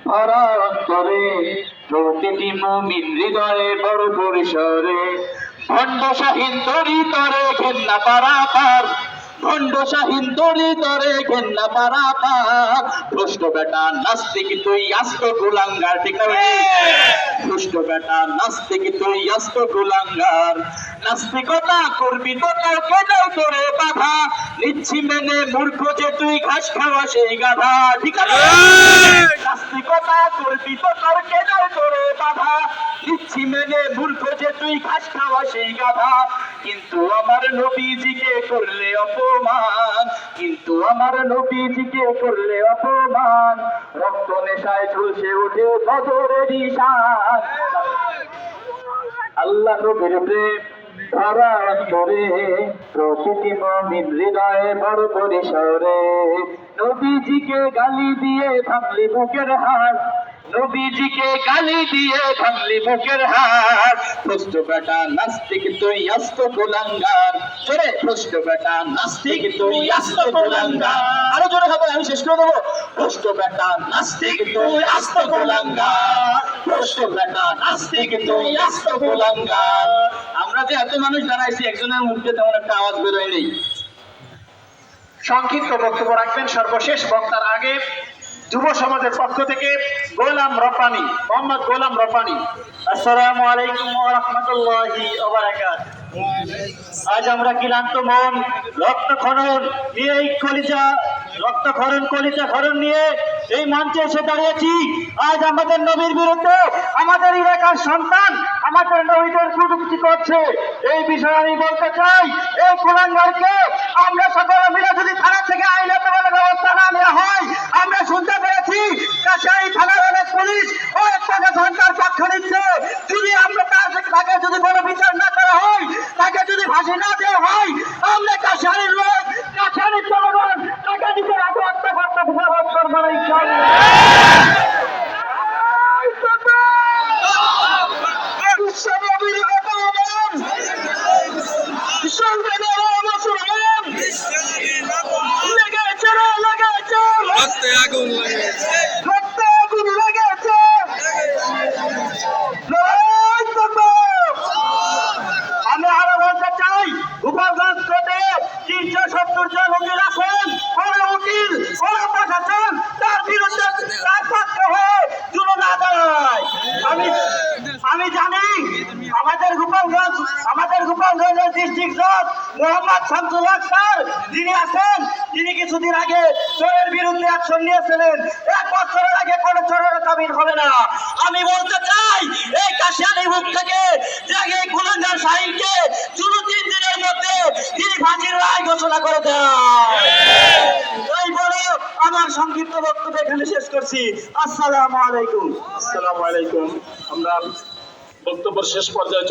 ভরা অন্তরে, প্রতিটি মুমিন হৃদয়ে বড় পরিসরে। ভণ্ড শাহীন তরি তরে ঘেন্না পারাপার, ভণ্ড শাহীন তরি তরে ঘেন্না পারাপার। দুষ্ট বেটা নাস্তিক তুই আস্ত কুলাঙ্গার, ঠিক আছে? দুষ্ট বেটা নাস্তিক তুই আস্ত কুলাঙ্গার। নাস্তিকতা করবি তো তোর কেদাও তোরে বাধা, নিচ্ছি মেনে মূর্খ যে তুই ঘাস খাওয়া সেই গাধা, ঠিক আছে? নাস্তিকতা করবি তো তোর কেদাও তোরে বাধা, নিচ্ছি মেনে মূর্খ যে তুই ঘাস খাওয়া সেই গাধা। কিন্তু আমার নবীজিকে করলে অপমান, কিন্তু আমার নবীজিকে করলে অপমান। রক্ত নেশায় ঝলসে ওঠে বদরের ঈশান। আল্লাহ নবীর প্রেম ধরা অন্তরে, প্রতিটি মুমিন হৃদয়ে বড় পরিসরে। নবীজিকে গালি দিয়ে ভাঙলি বুকের হাড়, নবীজিকে গালি দিয়ে ভাঙলি বুকের হাড়। দুষ্ট বেটা নাস্তিক তুই আস্ত কুলাঙ্গার, জোরে দুষ্ট বেটা নাস্তিক তুই আস্ত কুলাঙ্গার। আরো জোরে হবে, আমি শেষ করে দেবো। দুষ্ট বেটা নাস্তিক তুই আস্ত কুলাঙ্গার, দুষ্ট বেটা নাস্তিক তুই আস্ত কুলাঙ্গার। আমরা যে এত মানুষ দাঁড়াইছি, একজনের মুখে তেমন একটা আওয়াজ বেরোয় নেই। সংক্ষিপ্ত বক্তব্য রাখবেন সর্বশেষ বক্তার আগে যুব সমাজের পক্ষ থেকে গোলাম রব্বানী, মোহাম্মদ গোলাম রব্বানী। আসসালামু আলাইকুম ওয়া রাহমাতুল্লাহি ওয়া বারাকাতুহু। আজ আমরা ক্লান্ত মন, রক্ত খনন নিয়ে এই কলিজা, রক্ত খনন কলিজা খনন নিয়ে এই মঞ্চে এসে দাঁড়িয়েছি। আজ আমাদের নবীর বিরুদ্ধে আমাদের এলাকার সন্তান আমাদের নবীদের কটূক্তি করছে। এই বিষয়ে আমি বলতে চাই, এই কুলাঙ্গারকে আমরা সকলে মিলে যদি থানা থেকে আইনত ব্যবস্থা না নেওয়া হয়, আমরা শুনতে পেরেছি কাছাই থানার অনেক পুলিশ ও একটা সরকার পক্ষ নিচ্ছে। যদি আমরা তাকে যদি কোনো বিচার না করা হয়, তাকে যদি ফাঁসি না দেওয়া হয়, আমরা কাছারির লোক, কাছারির জনগণ তাকে নিজের আত্মহত্যা করতে প্রভাব করবো না ইনশাআল্লাহ। আমরা আরো বলতে চাই, গোপালগঞ্জ কোর্টে 370 জন উকিল আছেন, কোন উকিল কোন প্রশাসন তার বিরুদ্ধে তার পক্ষে হয়ে চুলো না দাঁড়ায়। আমি জানি আমাদের গোপালগঞ্জের ডিস্ট্রিক্ট জজ মোহাম্মদ শামসুল হক স্যার যিনি আছেন, তিনি কিছুদিন আগে চোরের বিরুদ্ধে অ্যাকশন নিয়েছিলেন। 1 বছরের আগে কোন চোরের জামিন হবে না। আমি বলতে চাই, এই কাশিয়ানী মুখ থেকে যে এই কুলাঙ্গার শাহীনকে 3 দিনের মধ্যে তিনি ফাঁসির রায় ঘোষণা করে দেন। এই বলে আমার সংক্ষিপ্ত বক্তব্য এখানে শেষ করছি। আসসালামু আলাইকুম। আসসালামু আলাইকুম। আমরা বক্তব্যের শেষ পর্যায়ে